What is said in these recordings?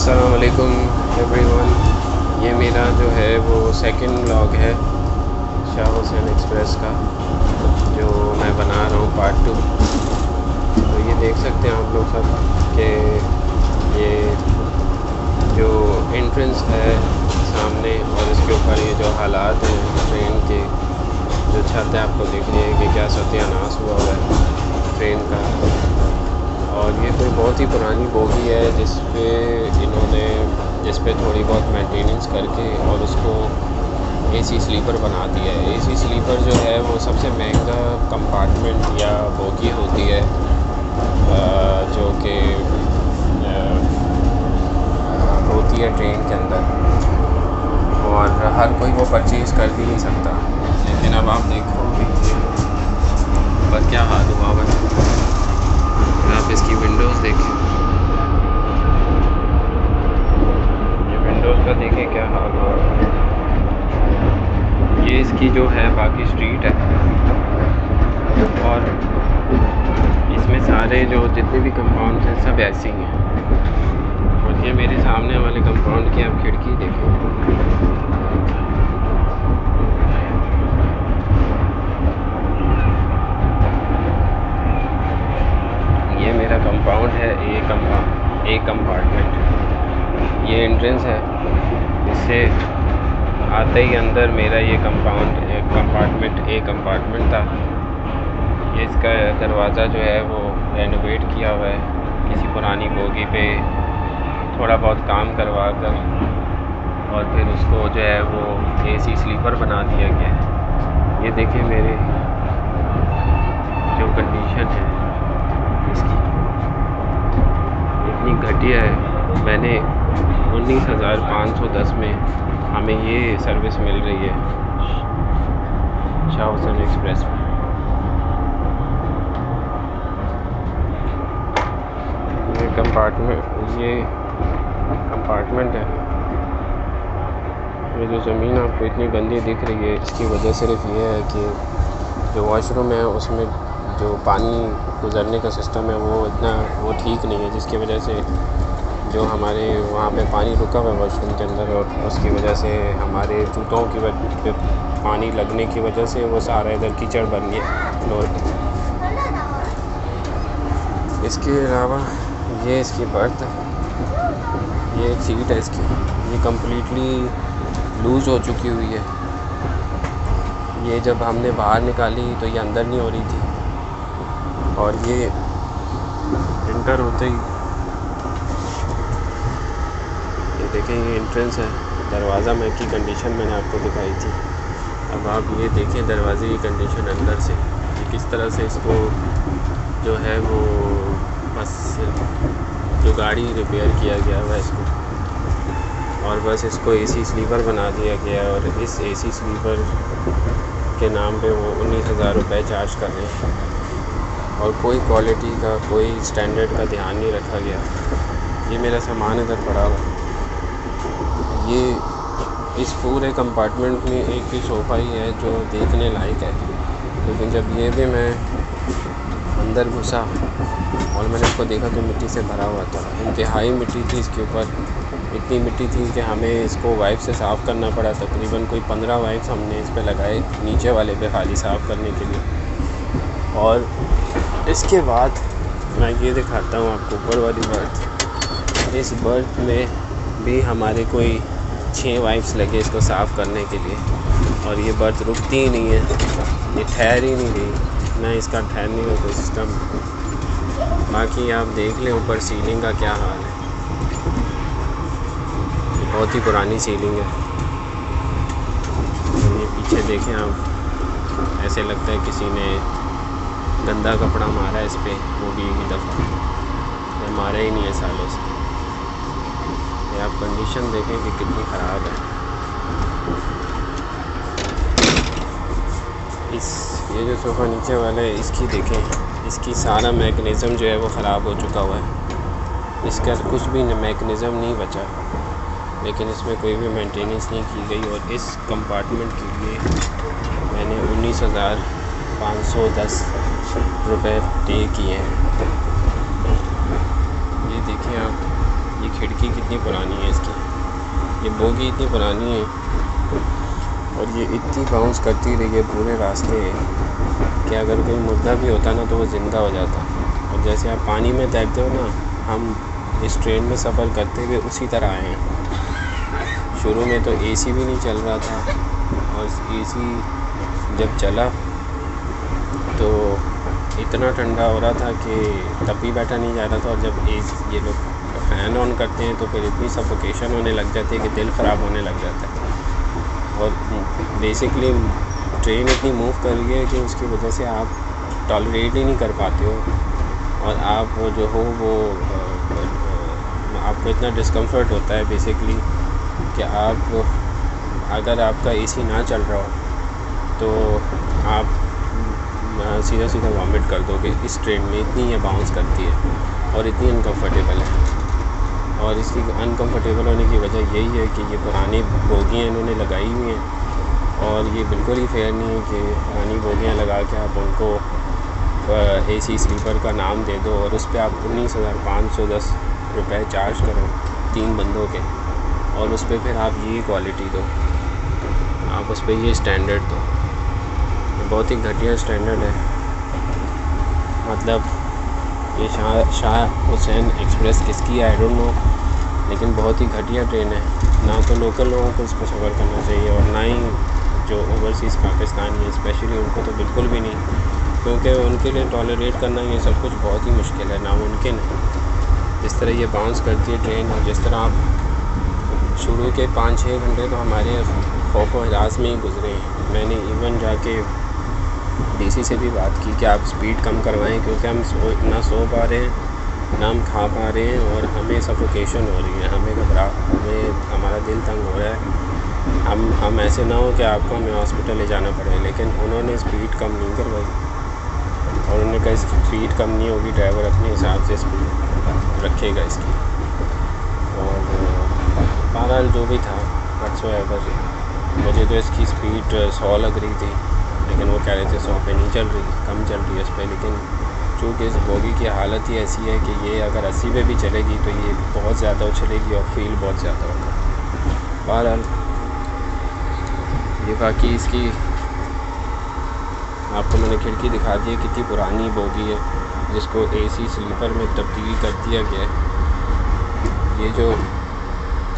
अस्सलाम वालेकुम एवरीवन। ये मेरा जो है वो सेकंड व्लॉग है शाह हुसैन एक्सप्रेस का, जो मैं बना रहा हूँ पार्ट 2। तो ये देख सकते हैं आप लोग सब कि ये जो एंट्रेंस है सामने, और इसके ऊपर ये जो हालात हैं ट्रेन के, जो छत है आपको दिख रही है कि क्या सत्यानाश हुआ है ट्रेन का। और ये कोई बहुत ही पुरानी बोगी है जिस पे थोड़ी बहुत मेंटेनेंस करके और उसको एसी स्लीपर बना दिया है। एसी स्लीपर जो है वो सबसे महंगा कंपार्टमेंट या बोगी होती है, जो कि होती है ट्रेन के अंदर, और हर कोई वो परचेज़ कर भी नहीं सकता। लेकिन अब आप देखो पर क्या हाल हुआ है। आप इसकी विंडोज़ देखें, ये विंडोज़ का देखें क्या हाल हुआ है। ये इसकी जो है बाकी स्ट्रीट है, और इसमें सारे जो जितने भी कंपाउंड्स हैं सब ऐसे ही हैं। और ये मेरे सामने वाले कंपाउंड की आप खिड़की देखें, ये मेरा कंपाउंड है। ए कंपार्टमेंट ये एंट्रेंस है। इससे आते ही अंदर मेरा ये ए कंपार्टमेंट था। ये इसका दरवाज़ा जो है वो रेनोवेट किया हुआ है किसी पुरानी बोगी पे थोड़ा बहुत काम करवा कर, और फिर उसको जो है वो एसी स्लीपर बना दिया गया है। ये देखिए मेरे जो कंडीशन है इसकी, इतनी घटिया है। मैंने 19,510 में हमें ये सर्विस मिल रही है शाह हुसैन एक्सप्रेस में। ये कंपार्टमेंट है। ये जो ज़मीन आपको इतनी गंदी दिख रही है, इसकी वजह सिर्फ ये है कि जो वॉशरूम है उसमें जो पानी गुज़रने का सिस्टम है वो ठीक नहीं है, जिसकी वजह से जो हमारे वहाँ पे पानी रुका हुआ है वॉशरूम के अंदर, और उसकी वजह से हमारे जूतों की वजह पे पानी लगने की वजह से वो सारा इधर कीचड़ बन गया फ्लोर पे। इसके अलावा ये इसकी बर्थ है, ये एक सीट है इसकी, ये कम्प्लीटली लूज़ हो चुकी हुई है। ये जब हमने बाहर निकाली तो ये अंदर नहीं हो रही थी, और ये इंटर होते ही ये देखें, ये एंट्रेंस है। दरवाज़ा में की कंडीशन मैंने आपको दिखाई थी। अब आप ये देखें दरवाज़े की कंडीशन अंदर से, ये किस तरह से इसको जो है वो बस जो गाड़ी रिपेयर किया गया हुआ है इसको, और बस इसको एसी स्लीपर बना दिया गया है। और इस एसी स्लीपर के नाम पे वो 19,000 रुपये चार्ज कर रहे हैं, और कोई क्वालिटी का कोई स्टैंडर्ड का ध्यान नहीं रखा गया। ये मेरा सामान इधर पड़ा हुआ, ये इस पूरे कंपार्टमेंट में एक ही सोफ़ा ही है जो देखने लायक है। लेकिन जब ये भी मैं अंदर घुसा और मैंने इसको देखा तो मिट्टी से भरा हुआ था, इंतहाई मिट्टी थी इसके ऊपर। इतनी मिट्टी थी कि हमें इसको वाइप से साफ़ करना पड़ा। तकरीबन कोई 15 वाइप्स हमने इस पे लगाए नीचे वाले पे खाली साफ़ करने के लिए। और इसके बाद मैं ये दिखाता हूँ आपको ऊपर वाली बर्थ। इस बर्थ में भी हमारे कोई 6 वाइप्स लगे इसको साफ़ करने के लिए, और ये बर्थ रुकती ही नहीं है, ये ठहर ही नहीं रही, ना इसका ठहरने का कोई सिस्टम। बाकी आप देख लें ऊपर सीलिंग का क्या हाल है, बहुत ही पुरानी सीलिंग है। ये पीछे देखें आप, ऐसे लगता है किसी ने गंदा कपड़ा मारा है इस पर, वो भी एक ही दफ़ा, ये मारा ही नहीं है सालों से। ये आप कंडीशन देखें कि कितनी ख़राब है। ये जो सोफ़ा नीचे वाला है इसकी देखें, इसकी सारा मैकेनिज़्म जो है वो ख़राब हो चुका हुआ है। इसका कुछ भी मैकेनिज़्म नहीं बचा, लेकिन इसमें कोई भी मेंटेनेंस नहीं की गई। और इस कंपार्टमेंट के लिए मैंने 19,510 रुपये पे किए हैं। ये देखें आप, ये खिड़की कितनी पुरानी है इसकी, ये बोगी इतनी पुरानी है और ये इतनी बाउंस करती रही है पूरे रास्ते कि अगर कोई मुर्दा भी होता ना तो वो ज़िंदा हो जाता। और जैसे आप पानी में तैरते हो ना, हम इस ट्रेन में सफ़र करते हुए उसी तरह आए हैं। शुरू में तो एसी भी नहीं चल रहा था और एसी जब चला तो इतना ठंडा हो रहा था कि तब भी बैठा नहीं जा रहा था। और जब ये लोग फ़ैन ऑन करते हैं तो फिर इतनी सफोकेशन होने लग जाती है कि दिल ख़राब होने लग जाता है। और बेसिकली ट्रेन इतनी मूव कर रही है कि उसकी वजह से आप टॉलरेट ही नहीं कर पाते हो और आप जो हो वो आपको इतना डिस्कम्फर्ट होता है बेसिकली कि आप अगर आपका एसी ना चल रहा हो तो आप सीधा सीधा वॉमिट कर दोगे। इस ट्रेन में इतनी ये बाउंस करती है और इतनी अनकंफर्टेबल है। और इसकी अनकंफर्टेबल होने की वजह यही है कि ये पुरानी बोगियाँ इन्होंने लगाई हुई हैं और ये बिल्कुल ही फेयर नहीं है कि पुरानी बोगियाँ लगा के आप उनको एसी स्लीपर का नाम दे दो और उस पर आप 19,510 रुपये चार्ज करो 3 बंदों के, और उस पर फिर आप ये क्वालिटी दो, आप उस पर ये स्टैंडर्ड दो। बहुत ही घटिया स्टैंडर्ड है। मतलब ये शाह हुसैन एक्सप्रेस किसकी है आई डोंट नो, लेकिन बहुत ही घटिया ट्रेन है। ना तो लोकल लोगों को इस पर सफ़र करना चाहिए और ना ही जो ओवरसीज़ पाकिस्तानी है स्पेशली उनको तो बिल्कुल भी नहीं, क्योंकि उनके लिए टॉलरेट करना ये सब कुछ बहुत ही मुश्किल है, नामुमकिन है। जिस तरह ये बाउंस करती है ट्रेन और जिस तरह आप शुरू के 5-6 घंटे तो हमारे खौफ व हरास में ही गुजरे हैं। मैंने इवन जाके डीसी से भी बात की कि आप स्पीड कम करवाएं क्योंकि हम ना सो पा रहे हैं ना हम खा पा रहे हैं और हमें सफोकेशन हो रही है, हमें हमारा दिल तंग हो रहा है। हम ऐसे ना हो कि आपको हमें हॉस्पिटल ले जाना पड़े, लेकिन उन्होंने स्पीड कम नहीं करवाई और उन्होंने कहा स्पीड कम नहीं होगी, ड्राइवर अपने हिसाब से स्पीड रखेगा इसकी। और बहरहाल जो भी था व्हाट्सएवर, मुझे तो इसकी स्पीड 100 लग रही थी, लेकिन वो कह रहे थे 100 पे नहीं चल रही, कम चल रही है इस पर। लेकिन चूँकि इस बोगी की हालत ही ऐसी है कि ये अगर 80 पे भी चलेगी तो ये बहुत ज़्यादा उछलेगी और फील बहुत ज़्यादा होगा। बहरहाल ये बाकी इसकी आपको मैंने खिड़की दिखा दी है, कितनी पुरानी बोगी है जिसको एसी स्लीपर में तब्दील कर दिया गया है। ये जो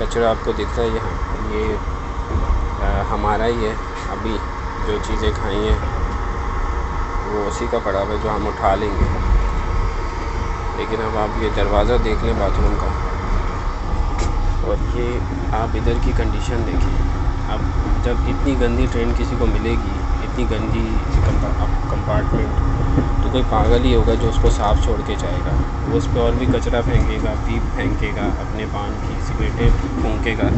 कचरा आपको दिख रहा है यहाँ, ये हमारा ही है। अभी जो चीज़ें खाई हैं वो उसी का पड़ा हुआ है जो हम उठा लेंगे। लेकिन अब आप ये दरवाज़ा देख लें बाथरूम का और ये आप इधर की कंडीशन देखें। अब जब इतनी गंदी ट्रेन किसी को मिलेगी, इतनी गंदी कंपार्टमेंट, तो कोई पागल ही होगा जो उसको साफ़ छोड़ के जाएगा। वो उस पर और भी कचरा फेंकेगा, पीप फेंकेगा, अपने पान की सिगरेटें फूंकेगा।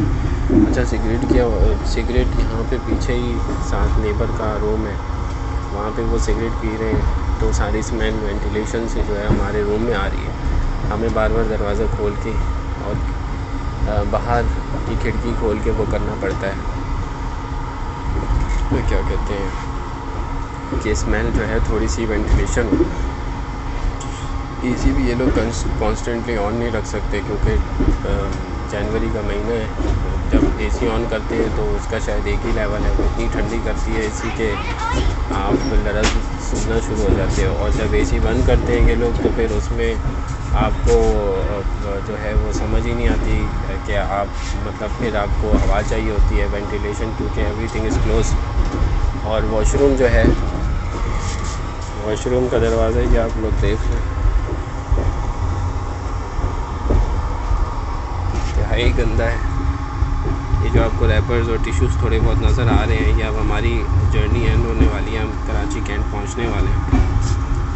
अच्छा सिगरेट यहाँ पे पीछे ही साथ नेबर का रूम है, वहाँ पे वो सिगरेट पी रहे हैं तो सारी स्मेल वेंटिलेशन से जो है हमारे रूम में आ रही है। हमें बार बार दरवाज़ा खोल के और बाहर की खिड़की खोल के वो करना पड़ता है। तो क्या कहते हैं कि स्मेल जो है थोड़ी सी वेंटिलेशन हो। एसी भी ये लोग कॉन्स्टेंटली ऑन नहीं रख सकते क्योंकि जनवरी का महीना है। जब एसी ऑन करते हैं तो उसका शायद एक ही लेवल है, वो इतनी ठंडी करती है एसी के आप लरज़ सुनना शुरू हो जाते हो। और जब एसी बंद करते हैं ये लोग तो फिर उसमें आपको जो है वो समझ ही नहीं आती कि आप मतलब फिर आपको हवा चाहिए होती है, वेंटिलेशन, क्योंकि एवरीथिंग इज़ क्लोज। और वॉशरूम जो है, वॉशरूम का दरवाज़ा ये आप लोग देख लें, इंतहाई गंदा है। ये जो आपको रैपर्स और टिश्यूज़ थोड़े बहुत नज़र आ रहे हैं, ये अब हमारी जर्नी एंड होने वाली है, हम कराची कैंट पहुंचने वाले हैं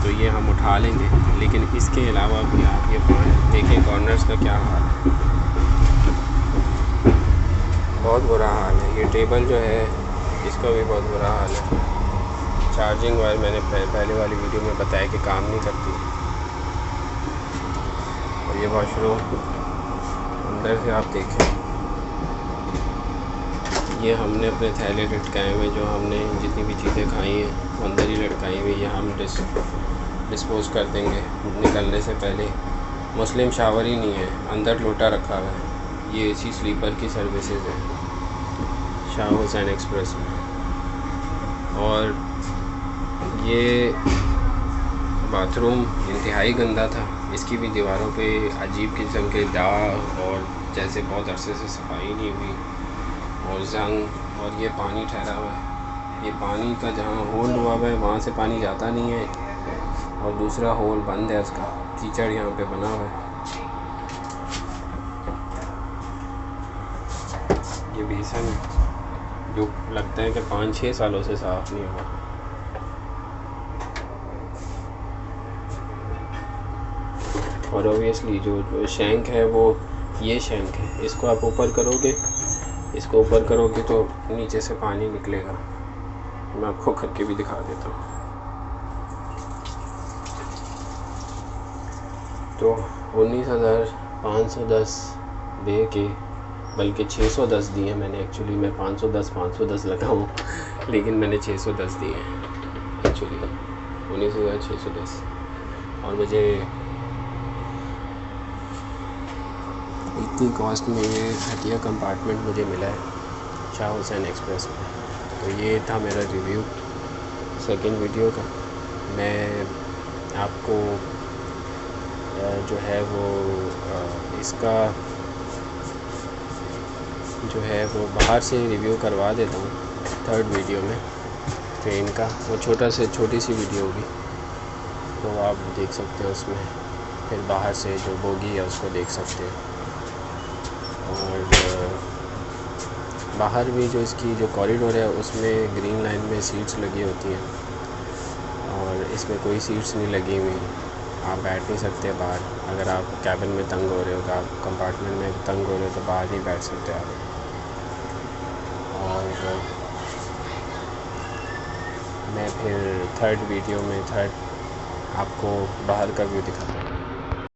तो ये हम उठा लेंगे। लेकिन इसके अलावा भी आप ये देखें कॉर्नर्स का क्या हाल है, बहुत बुरा हाल है। ये टेबल जो है इसका भी बहुत बुरा हाल है। चार्जिंग वायर मैंने पहले वाली वीडियो में बताया कि काम नहीं करती। और ये वॉशरूम अंदर से आप देखें, ये हमने अपने थैले लटकाए हुए, जो हमने जितनी भी चीज़ें खाई हैं वो अंदर ही लटकाई हुई, ये हम डिस्पोज़ कर देंगे निकलने से पहले। मुस्लिम शावर ही नहीं है, अंदर लोटा रखा हुआ है। ये एसी स्लीपर की सर्विसेज है शाह हुसैन एक्सप्रेस में। और ये बाथरूम इंतहाई गंदा था, इसकी भी दीवारों पे अजीब किस्म के दाग और जैसे बहुत अरसे से सफाई नहीं हुई और जंग। और ये पानी ठहरा हुआ है, ये पानी का जहाँ होल हुआ हुआ है वहाँ से पानी जाता नहीं है और दूसरा होल बंद है, उसका कीचड़ यहाँ पे बना हुआ है। ये बेसन जो लगता है कि 5-6 सालों से साफ़ नहीं हुआ। और ओबियसली जो शैंक है वो ये शैंक है, इसको आप ऊपर करोगे, इसको ऊपर करोगे तो नीचे से पानी निकलेगा। मैं आपको करके भी दिखा देता हूँ। तो 19,510 दे के, बल्कि 610 दिए मैंने। एक्चुअली मैं 510 लगा हूँ, लेकिन मैंने 610 दिए हैं एक्चुअली, 19,610। और मुझे इतनी कॉस्ट में ये घटिया कंपार्टमेंट मुझे मिला है शाह हुसैन एक्सप्रेस में। तो ये था मेरा रिव्यू सेकंड वीडियो का। मैं आपको जो है वो इसका जो है वो बाहर से रिव्यू करवा देता हूँ थर्ड वीडियो में ट्रेन का। वो छोटी सी वीडियो होगी, तो आप देख सकते हैं उसमें। फिर बाहर से जो बोगी है उसको देख सकते हैं। और बाहर भी जो इसकी जो कॉरिडोर है उसमें ग्रीन लाइन में सीट्स लगी होती हैं, और इसमें कोई सीट्स नहीं लगी हुई। आप बैठ नहीं सकते बाहर। अगर आप कैबिन में तंग हो रहे हो, तो आप कंपार्टमेंट में तंग हो रहे हो, तो बाहर नहीं बैठ सकते आप। और मैं फिर थर्ड वीडियो में आपको बाहर का व्यू दिखाता हूँ।